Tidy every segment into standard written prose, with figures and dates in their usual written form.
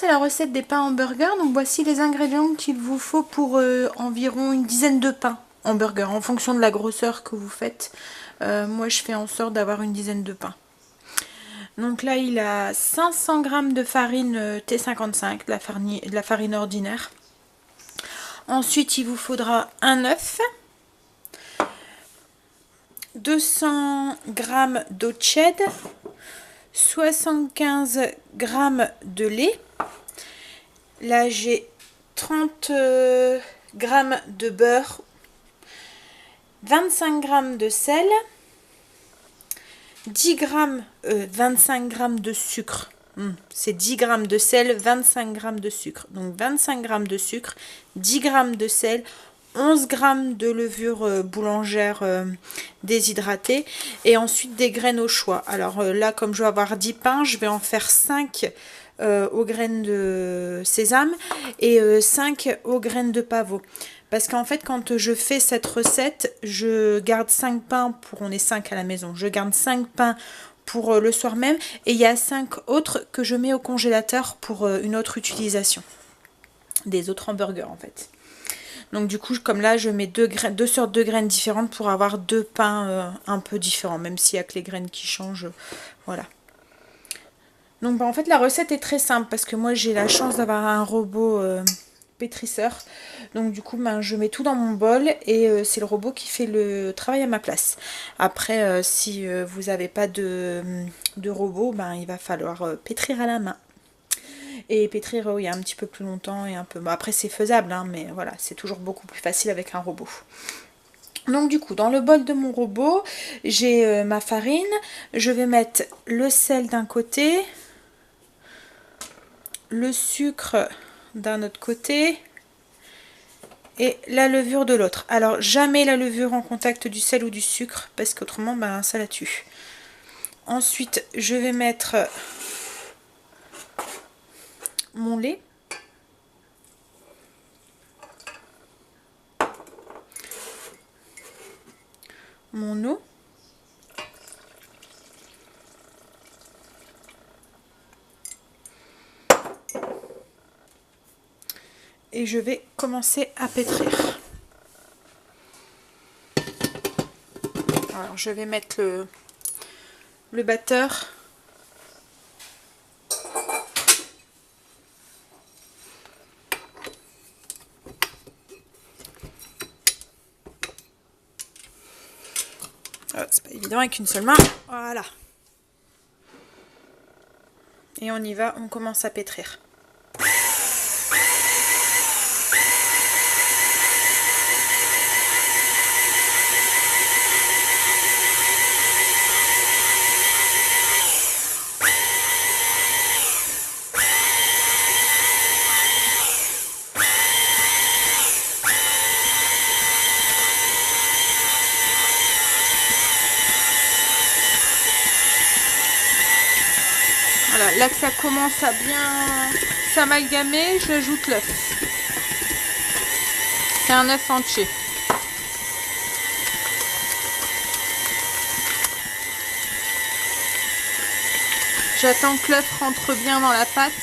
c'est la recette des pains hamburgers. Donc voici les ingrédients qu'il vous faut pour environ une dizaine de pains hamburgers, en fonction de la grosseur que vous faites. Moi je fais en sorte d'avoir une dizaine de pains. Donc là il a 500 g de farine T55, de la farine ordinaire. Ensuite il vous faudra un œuf, 200 g d'eau tiède, 75 g de lait. Là j'ai 30 g de beurre, 25 g de sel, 25 g de sucre. C'est 10 g de sel, 25 g de sucre. Donc 25 g de sucre, 10 g de sel, 11 g de levure boulangère déshydratée et ensuite des graines au choix. Alors là, comme je vais avoir 10 pains, je vais en faire 5 aux graines de sésame et 5 aux graines de pavot. Parce qu'en fait, quand je fais cette recette, je garde 5 pains pour... On est 5 à la maison. Je garde 5 pains pour le soir même. Et il y a 5 autres que je mets au congélateur pour une autre utilisation. Des autres hamburgers, en fait. Donc du coup, comme là, je mets deux sortes de graines différentes pour avoir 2 pains un peu différents. Même s'il n'y a que les graines qui changent. Voilà. Donc en fait, la recette est très simple. Parce que moi, j'ai la chance d'avoir un robot... pétrisseur, donc du coup je mets tout dans mon bol et c'est le robot qui fait le travail à ma place. Après si vous n'avez pas de robot, il va falloir pétrir à la main et pétrir il y a un petit peu plus longtemps et un peu après c'est faisable hein, mais voilà, c'est toujours beaucoup plus facile avec un robot. Donc du coup dans le bol de mon robot j'ai ma farine, je vais mettre le sel d'un côté, le sucre d'un autre côté et la levure de l'autre. Alors jamais la levure en contact du sel ou du sucre parce qu'autrement ça la tue. Ensuite je vais mettre mon lait, mon eau, et je vais commencer à pétrir. Alors je vais mettre le batteur. C'est pas évident avec une seule main. Voilà. Et on y va, on commence à pétrir. Voilà, là que ça commence à bien s'amalgamer, j'ajoute l'œuf. C'est un œuf entier. J'attends que l'œuf rentre bien dans la pâte.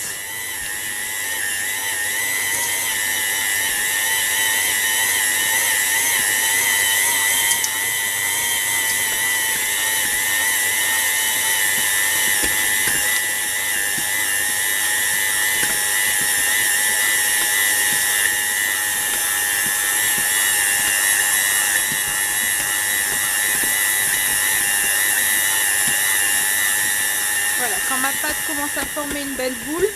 Voilà, quand ma pâte commence à former une belle boule,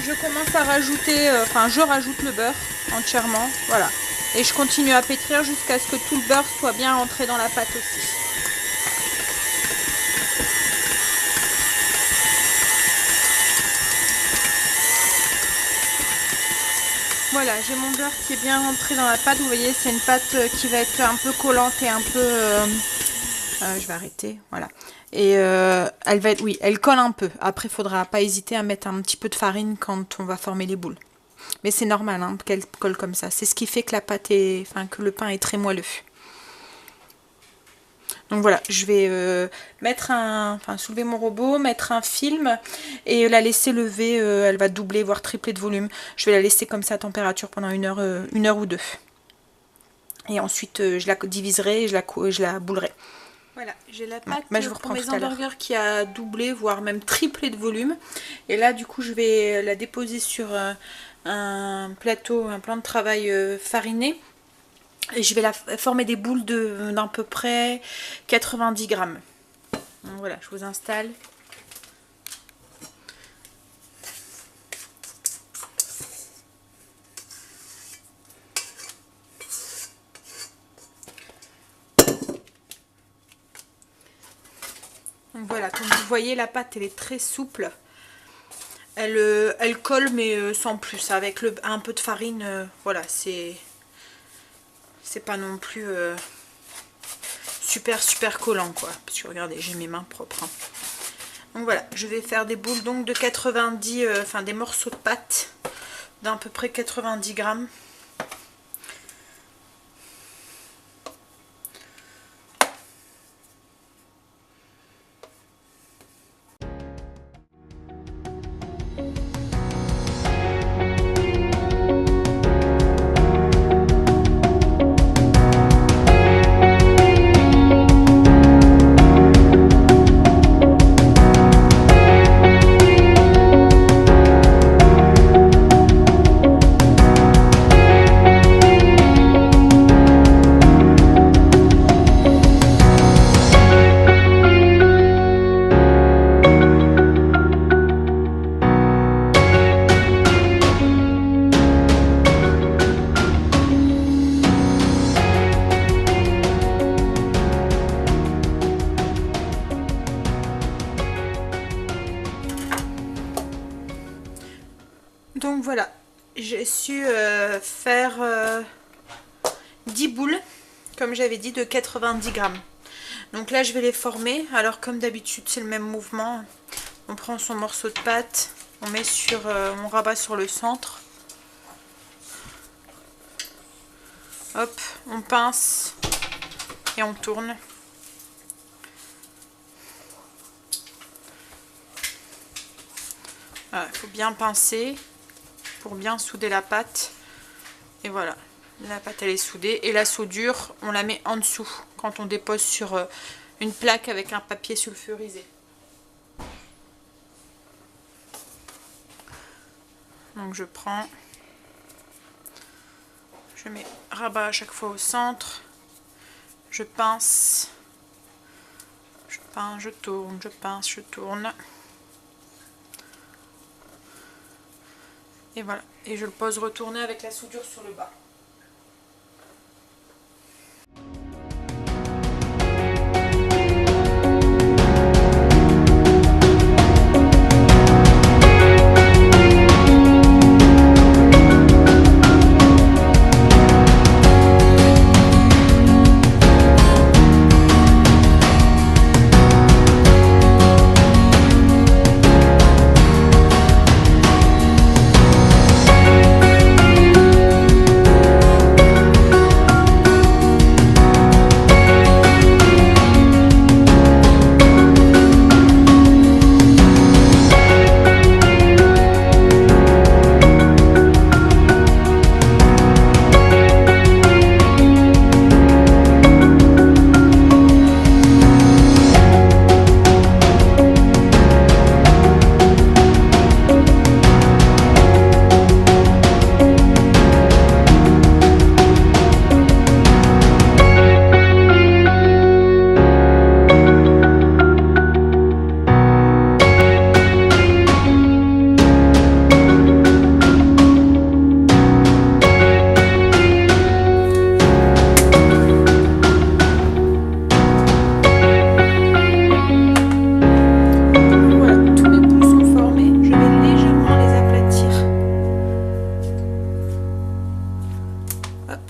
je commence à rajouter, je rajoute le beurre entièrement, voilà. Et je continue à pétrir jusqu'à ce que tout le beurre soit bien rentré dans la pâte aussi. Voilà, j'ai mon beurre qui est bien rentré dans la pâte. Vous voyez, c'est une pâte qui va être un peu collante et un peu... je vais arrêter, voilà. Et elle va être, oui, elle colle un peu. Après, il ne faudra pas hésiter à mettre un petit peu de farine quand on va former les boules. Mais c'est normal hein, qu'elle colle comme ça. C'est ce qui fait que la pâte est, que le pain est très moelleux. Donc voilà, je vais soulever mon robot, mettre un film et la laisser lever. Elle va doubler, voire tripler de volume. Je vais la laisser comme ça à température pendant une heure ou deux. Et ensuite, je la diviserai et je la boulerai. Voilà, j'ai la pâte je vous pour reprends mes tout à l'heure. hamburgers qui a doublé, voire même triplé de volume. Et là, du coup, je vais la déposer sur un plateau, un plan de travail fariné. Et je vais la former des boules d'à peu près 90 grammes. Donc voilà, je vous installe. Donc voilà, comme vous voyez, la pâte elle est très souple. Elle colle mais sans plus. Avec un peu de farine, voilà, c'est pas non plus super collant quoi. Parce que regardez, j'ai mes mains propres. Hein. Donc voilà, je vais faire des boules donc de 90, des morceaux de pâte d'à peu près 90 grammes. Donc voilà, j'ai su faire 10 boules, comme j'avais dit, de 90 grammes. Donc là, je vais les former. Alors comme d'habitude, c'est le même mouvement. On prend son morceau de pâte, on met on rabat sur le centre. Hop, on pince et on tourne. Voilà, il faut bien pincer pour bien souder la pâte. Et voilà, la pâte elle est soudée. Et la soudure, on la met en dessous quand on dépose sur une plaque avec un papier sulfurisé. Donc je prends, je mets rabat à chaque fois au centre, je pince, je tourne, je pince, je tourne. Et voilà, et je le pose retourné avec la soudure sur le bas.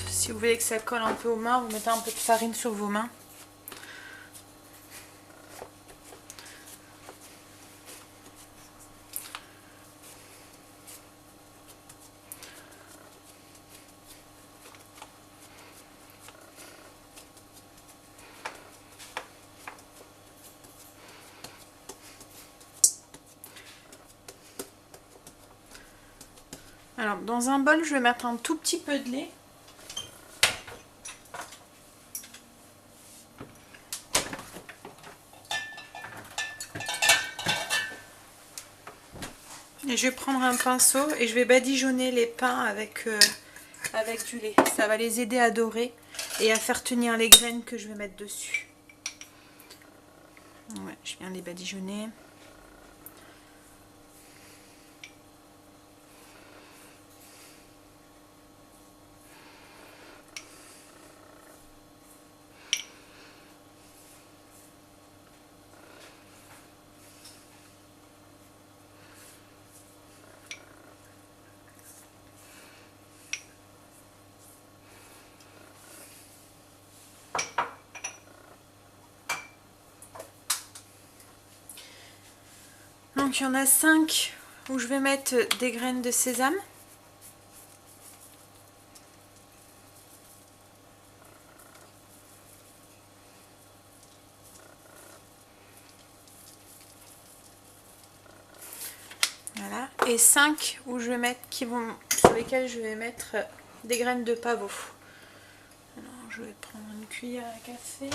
Si vous voulez que ça colle un peu aux mains, vous mettez un peu de farine sur vos mains. Alors, dans un bol, je vais mettre un tout petit peu de lait. Et je vais prendre un pinceau et je vais badigeonner les pains avec du lait. Ça va les aider à dorer et à faire tenir les graines que je vais mettre dessus. Ouais, je viens les badigeonner. Donc il y en a 5 où je vais mettre des graines de sésame. Voilà. Et 5 où je vais mettre, sur lesquels je vais mettre des graines de pavot. Alors je vais prendre une cuillère à café.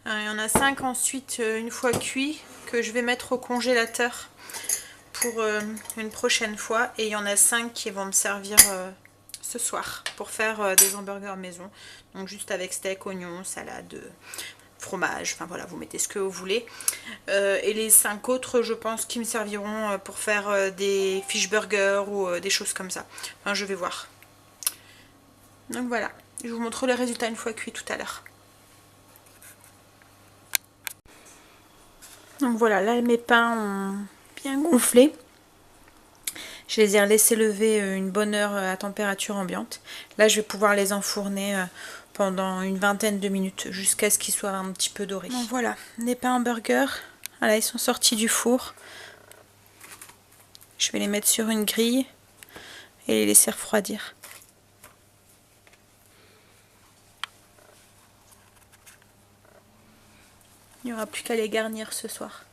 Alors, il y en a 5 ensuite, une fois cuit, que je vais mettre au congélateur pour une prochaine fois. Et il y en a 5 qui vont me servir ce soir pour faire des hamburgers maison. Donc juste avec steak, oignons, salade, fromage, enfin voilà, vous mettez ce que vous voulez. Et les 5 autres, je pense, qui me serviront pour faire des fish burgers ou des choses comme ça. Enfin, je vais voir. Donc voilà, je vous montre les résultats une fois cuit tout à l'heure. Donc voilà, là mes pains ont bien gonflé. Je les ai laissés lever une bonne heure à température ambiante. Là, je vais pouvoir les enfourner pendant une vingtaine de minutes jusqu'à ce qu'ils soient un petit peu dorés. Donc voilà, les pains hamburgers. Voilà, ils sont sortis du four. Je vais les mettre sur une grille et les laisser refroidir. Il n'y aura plus qu'à les garnir ce soir.